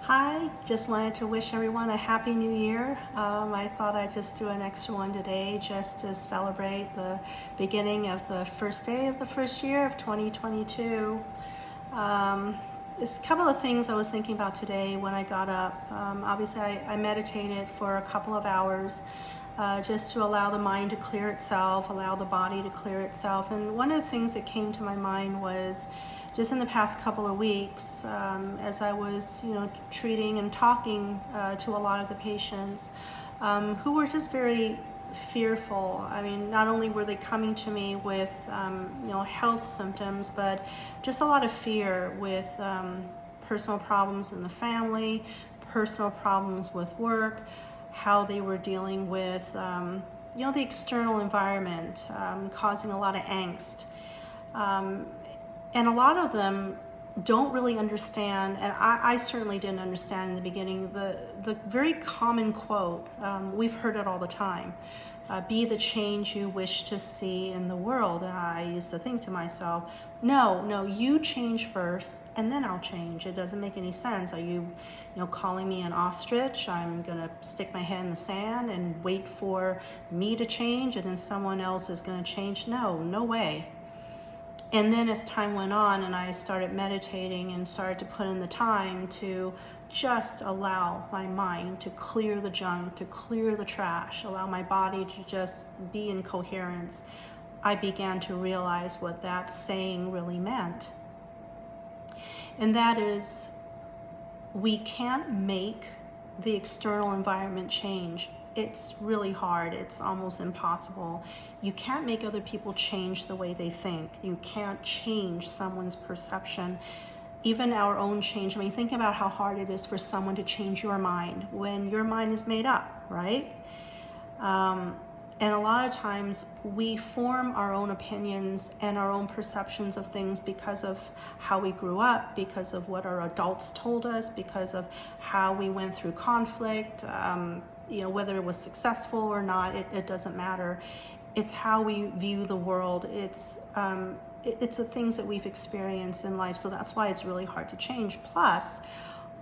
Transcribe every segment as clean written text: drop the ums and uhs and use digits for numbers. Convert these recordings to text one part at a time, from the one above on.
Hi, just wanted to wish everyone a happy new year. I thought I'd just do an extra one today just to celebrate the beginning of the first day of the first year of 2022. There's a couple of things I was thinking about today when I got up. Obviously, I meditated for a couple of hours just to allow the mind to clear itself, allow the body to clear itself. And one of the things that came to my mind was just in the past couple of weeks, as I was, treating and talking to a lot of the patients who were just very fearful. I mean, not only were they coming to me with, health symptoms, but just a lot of fear with personal problems in the family, personal problems with work, how they were dealing with, the external environment, causing a lot of angst. And a lot of them don't really understand, and I certainly didn't understand in the beginning, the very common quote, we've heard it all the time, be the change you wish to see in the world. And I used to think to myself, no, you change first and then I'll change. It doesn't make any sense. Are you, calling me an ostrich? I'm gonna stick my head in the sand and wait for me to change and then someone else is gonna change? No way. And then as time went on and I started meditating and started to put in the time to just allow my mind to clear the junk, to clear the trash, allow my body to just be in coherence, I began to realize what that saying really meant. And that is, we can't make the external environment change. It's really hard. It's almost impossible. You can't make other people change the way they think. You can't change someone's perception, even our own change. I mean, think about how hard it is for someone to change your mind when your mind is made up, right? And a lot of times we form our own opinions and our own perceptions of things because of how we grew up, because of what our adults told us, because of how we went through conflict, whether it was successful or not, it doesn't matter. It's how we view the world. It's the things that we've experienced in life. So that's why it's really hard to change. Plus,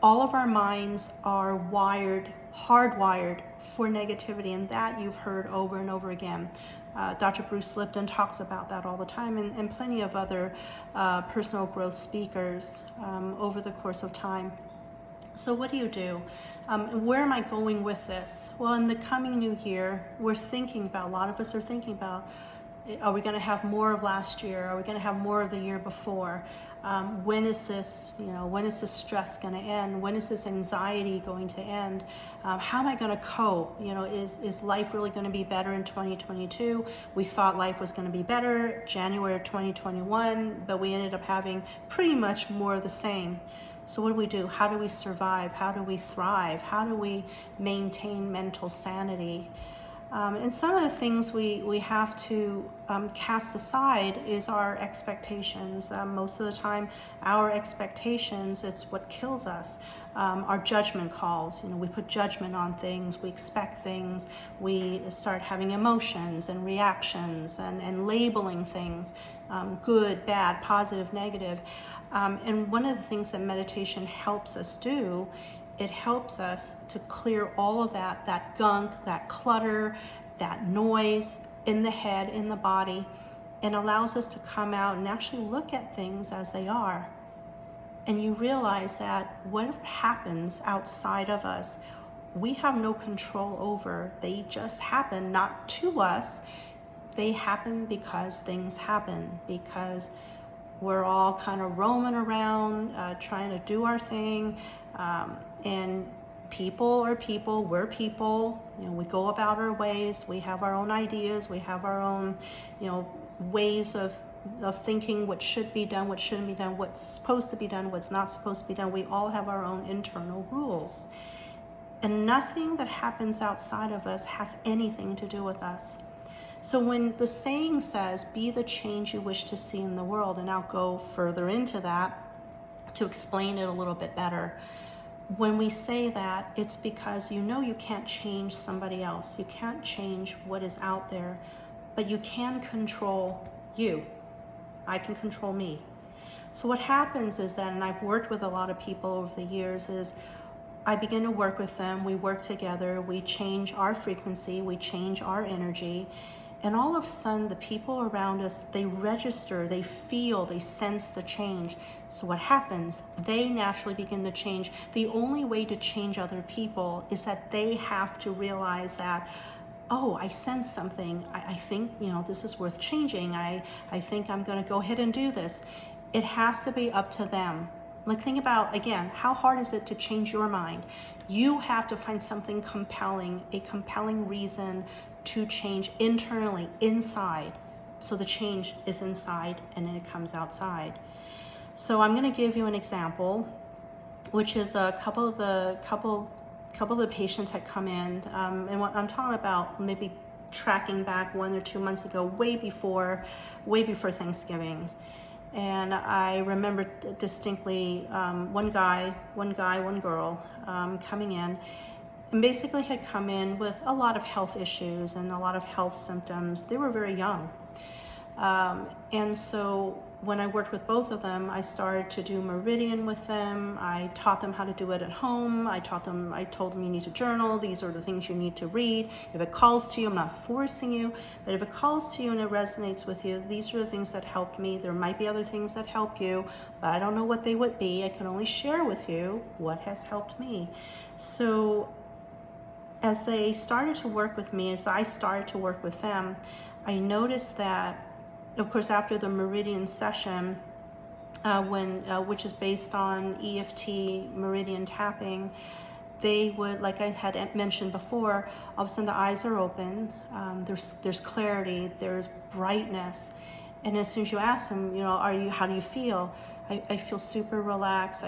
all of our minds are hardwired for negativity, and that you've heard over and over again. Dr. Bruce Lipton talks about that all the time, and plenty of other personal growth speakers over the course of time. So what do you do? Where am I going with this? Well, in the coming new year, a lot of us are thinking about, are we going to have more of last year? Are we going to have more of the year before? When is this stress going to end? When is this anxiety going to end? How am I going to cope? Is life really going to be better in 2022? We thought life was going to be better January of 2021, but we ended up having pretty much more of the same. So what do we do? How do we survive? How do we thrive? How do we maintain mental sanity? And some of the things we have to cast aside is our expectations. Most of the time, our expectations, it's what kills us. Our judgment calls, we put judgment on things, we expect things, we start having emotions and reactions and labeling things, good, bad, positive, negative. And one of the things that meditation helps us do, it helps us to clear all of that gunk, that clutter, that noise in the head, in the body, and allows us to come out and actually look at things as they are. And you realize that whatever happens outside of us, we have no control over. They just happen, not to us. They happen because things happen, because we're all kind of roaming around, trying to do our thing, and people are people, we're people, we go about our ways, we have our own ideas, we have our own, ways of thinking what should be done, what shouldn't be done, what's supposed to be done, what's not supposed to be done. We all have our own internal rules. And nothing that happens outside of us has anything to do with us. So when the saying says, be the change you wish to see in the world, and I'll go further into that to explain it a little bit better. When we say that, it's because you can't change somebody else. You can't change what is out there, but you can control you. I can control me. So what happens is that, and I've worked with a lot of people over the years, is I begin to work with them. We work together. We change our frequency. We change our energy. And all of a sudden, the people around us, they register, they feel, they sense the change. So what happens? They naturally begin to change. The only way to change other people is that they have to realize that, oh, I sense something. I think, this is worth changing. I think I'm going to go ahead and do this. It has to be up to them. Like, think about, again, how hard is it to change your mind? You have to find something compelling, a compelling reason to change internally, inside. So the change is inside and then it comes outside. So I'm going to give you an example, which is a couple of the patients had come in, and what I'm talking about, maybe tracking back 1 or 2 months ago, way before Thanksgiving. And I remember distinctly one girl coming in, and basically had come in with a lot of health issues and a lot of health symptoms. They were very young. And so when I worked with both of them, I started to do Meridian with them. I taught them how to do it at home. I told them you need to journal. These are the things you need to read. If it calls to you, I'm not forcing you, but if it calls to you and it resonates with you, these are the things that helped me. There might be other things that help you, but I don't know what they would be. I can only share with you what has helped me. So as they started to work with me, as I started to work with them, I noticed that, of course, after the Meridian session, which is based on EFT Meridian tapping, they would, like I had mentioned before, all of a sudden the eyes are open, there's clarity, there's brightness, and as soon as you ask them, how do you feel? I feel super relaxed.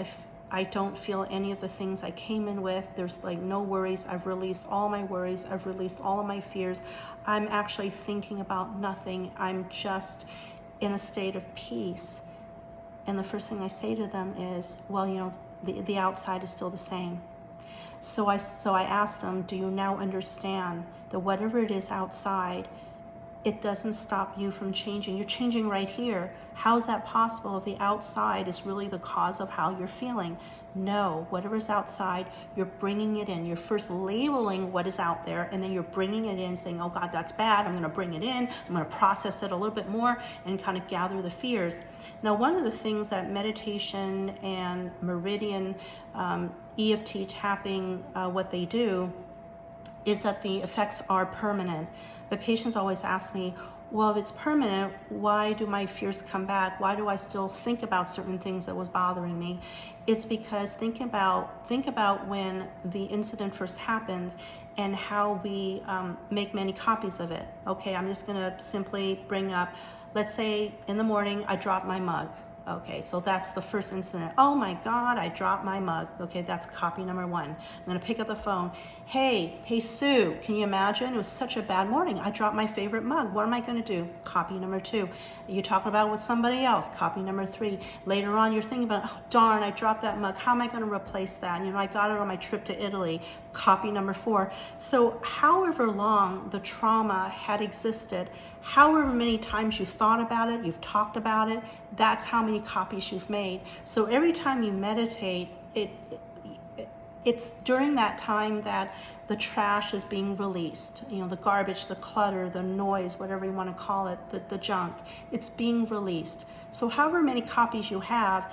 I don't feel any of the things I came in with. There's like no worries. I've released all my worries. I've released all of my fears. I'm actually thinking about nothing. I'm just in a state of peace. And the first thing I say to them is, well, the outside is still the same. So I ask them, do you now understand that whatever it is outside, it doesn't stop you from changing. You're changing right here. How is that possible if the outside is really the cause of how you're feeling? No, whatever's outside, you're bringing it in. You're first labeling what is out there, and then you're bringing it in, saying, oh God, that's bad. I'm going to bring it in. I'm going to process it a little bit more and kind of gather the fears. Now, one of the things that meditation and Meridian EFT tapping, what they do is that the effects are permanent. But patients always ask me, well, if it's permanent, why do my fears come back? Why do I still think about certain things that was bothering me? It's because think about when the incident first happened and how we make many copies of it. Okay, I'm just gonna simply bring up, let's say in the morning, I dropped my mug. Okay, so that's the first incident. Oh my God, I dropped my mug. Okay, that's copy number 1. I'm gonna pick up the phone. Hey Sue, can you imagine? It was such a bad morning. I dropped my favorite mug. What am I gonna do? Copy number 2. You're talking about it with somebody else. Copy number 3. Later on, you're thinking about, oh darn, I dropped that mug. How am I gonna replace that? I got it on my trip to Italy. Copy number 4. So however long the trauma had existed, however many times you've thought about it, you've talked about it, that's how many copies you've made. So every time you meditate, it's during that time that the trash is being released. The garbage, the clutter, the noise, whatever you want to call it, the junk, it's being released. So however many copies you have,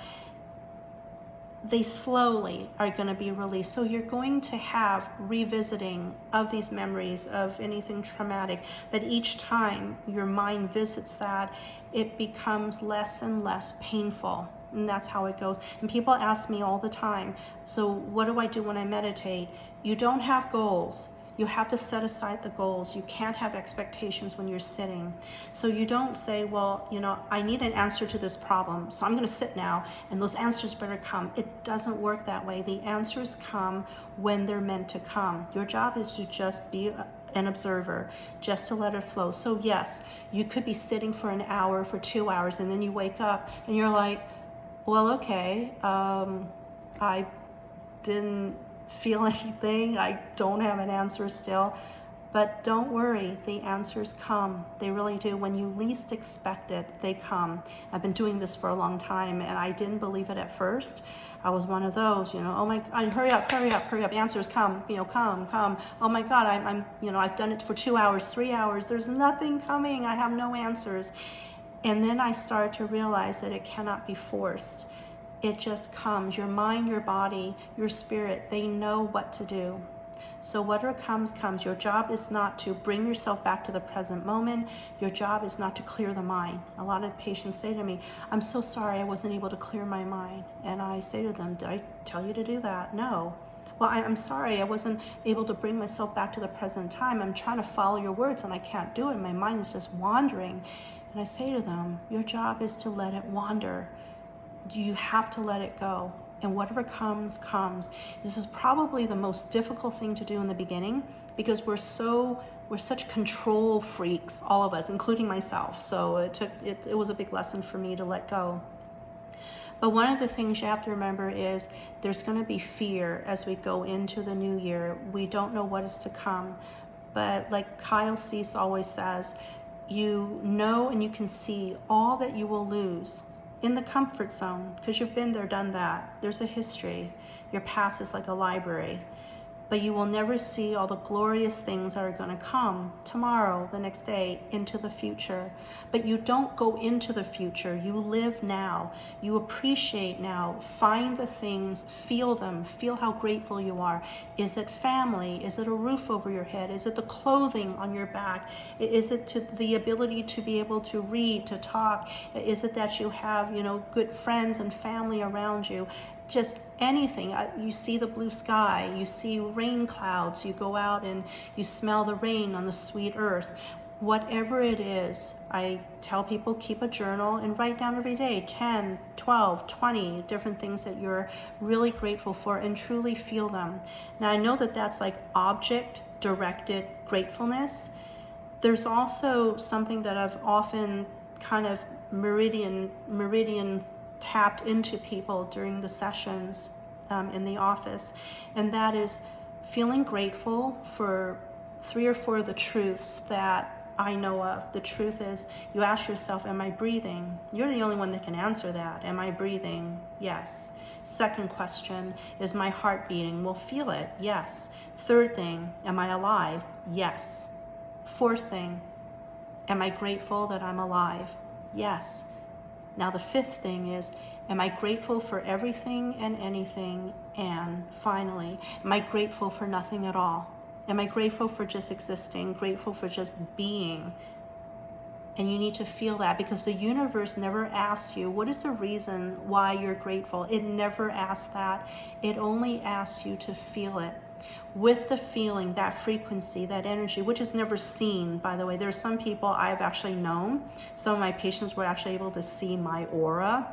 they slowly are going to be released. So you're going to have revisiting of these memories of anything traumatic, but each time your mind visits that, it becomes less and less painful. And that's how it goes. And people ask me all the time, so what do I do when I meditate? You don't have goals. You have to set aside the goals. You can't have expectations when you're sitting. So you don't say, well, I need an answer to this problem, so I'm going to sit now, and those answers better come. It doesn't work that way. The answers come when they're meant to come. Your job is to just be an observer, just to let it flow. So yes, you could be sitting for an hour, for 2 hours, and then you wake up and you're like, well, okay, I didn't feel anything. I don't have an answer still. But don't worry, the answers come. They really do. When you least expect it, they come. I've been doing this for a long time, and I didn't believe it at first. I was one of those, oh my God, hurry up, answers come, come. Oh my God, I've done it for 2 hours, 3 hours. There's nothing coming. I have no answers. And then I started to realize that it cannot be forced. It just comes. Your mind, your body, your spirit, they know what to do. So whatever comes, comes. Your job is not to bring yourself back to the present moment. Your job is not to clear the mind. A lot of patients say to me, I'm so sorry I wasn't able to clear my mind. And I say to them, did I tell you to do that? No. Well, I'm sorry I wasn't able to bring myself back to the present time. I'm trying to follow your words and I can't do it. My mind is just wandering. And I say to them, your job is to let it wander. You have to let it go. And whatever comes, comes. This is probably the most difficult thing to do in the beginning because we're such control freaks, all of us, including myself. So it was a big lesson for me to let go. But one of the things you have to remember is there's going to be fear as we go into the new year. We don't know what is to come. But like Kyle Cease always says, you know and you can see all that you will lose in the comfort zone, because you've been there, done that. There's a history. Your past is like a library. But you will never see all the glorious things that are going to come tomorrow, the next day, into the future. But you don't go into the future. You live now. You appreciate now. Find the things, feel them, feel how grateful you are. Is it family? Is it a roof over your head? Is it the clothing on your back? Is it the ability to be able to read, to talk? Is it that you have, good friends and family around you? Just anything. You see the blue sky, you see rain clouds, you go out and you smell the rain on the sweet earth. Whatever it is, I tell people keep a journal and write down every day 10, 12, 20 different things that you're really grateful for and truly feel them. Now I know that that's like object-directed gratefulness. There's also something that I've often kind of meridian tapped into people during the sessions in the office, and that is feeling grateful for 3 or 4 of the truths that I know of. The truth is, you ask yourself, am I breathing? You're the only one that can answer that. Am I breathing? Yes. Second question, is my heart beating? Well, feel it. Yes. Third thing, am I alive? Yes. Fourth thing, am I grateful that I'm alive? Yes. Now the fifth thing is, am I grateful for everything and anything? And finally, am I grateful for nothing at all? Am I grateful for just existing, grateful for just being? And you need to feel that, because the universe never asks you, what is the reason why you're grateful? It never asks that. It only asks you to feel it. With the feeling, that frequency, that energy, which is never seen, by the way. There are some people I've actually known. Some of my patients were actually able to see my aura.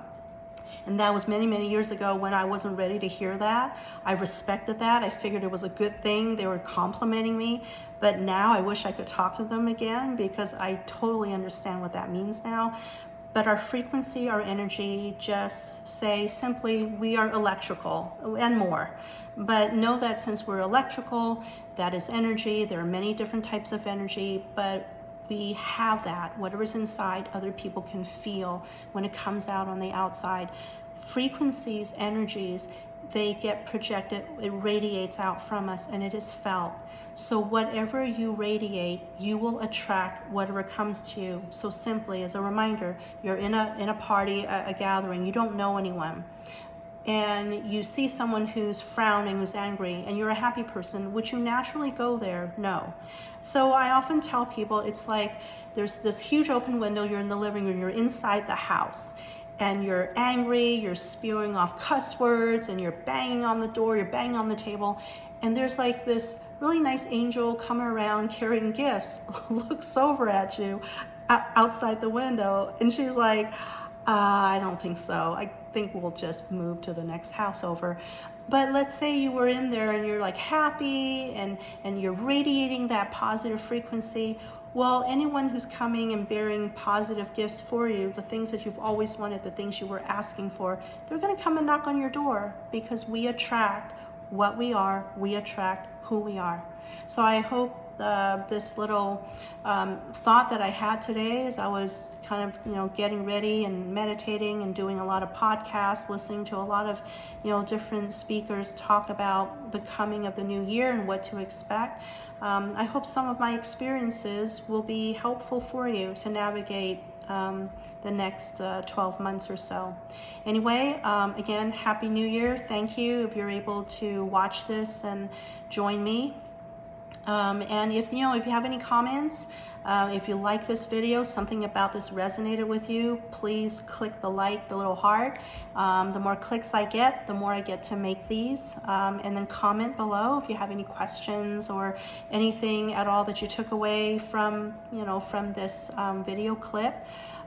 And that was many, many years ago when I wasn't ready to hear that. I respected that. I figured it was a good thing. They were complimenting me. But now I wish I could talk to them again, because I totally understand what that means now. But our frequency, our energy, just say simply, we are electrical and more. But know that since we're electrical, that is energy. There are many different types of energy, but we have that. Whatever's inside, other people can feel when it comes out on the outside. Frequencies, energies, they get projected, it radiates out from us, and it is felt. So whatever you radiate, you will attract whatever comes to you. So simply, as a reminder, you're in a party, a gathering, you don't know anyone, and you see someone who's frowning, who's angry, and you're a happy person, would you naturally go there? No. So I often tell people, it's like there's this huge open window, you're in the living room, you're inside the house, and you're angry, you're spewing off cuss words, and you're banging on the door, you're banging on the table, and there's like this really nice angel coming around carrying gifts, looks over at you outside the window, and she's like, I don't think so. I think we'll just move to the next house over. But let's say you were in there and you're like happy and you're radiating that positive frequency. Well, anyone who's coming and bearing positive gifts for you, the things that you've always wanted, the things you were asking for, they're going to come and knock on your door, because we attract what we are, we attract who we are. So I hope this little thought that I had today as I was kind of, getting ready and meditating and doing a lot of podcasts, listening to a lot of, different speakers talk about the coming of the new year and what to expect. I hope some of my experiences will be helpful for you to navigate the next 12 months or so. Anyway, again, Happy New Year. Thank you if you're able to watch this and join me. And if you have any comments, if you like this video, something about this resonated with you, please click the little heart. The more clicks I get, the more I get to make these. And then comment below if you have any questions or anything at all that you took away from this video clip.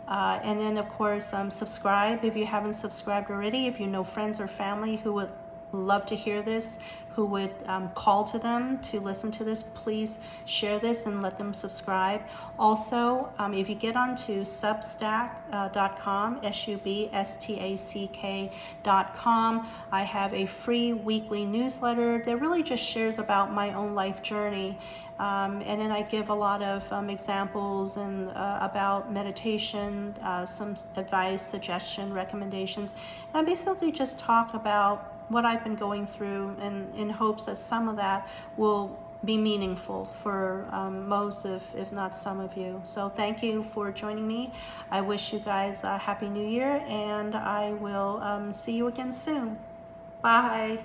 And then of course, subscribe if you haven't subscribed already. If you know friends or family who would love to hear this, who would call to them to listen to this, please share this and let them subscribe. Also, if you get onto substack.com, substack.com, I have a free weekly newsletter that really just shares about my own life journey. And then I give a lot of examples and about meditation, some advice, suggestion, recommendations. And I basically just talk about what I've been going through, and in hopes that some of that will be meaningful for most, if not some of you. So thank you for joining me. I wish you guys a Happy New Year, and I will see you again soon. Bye.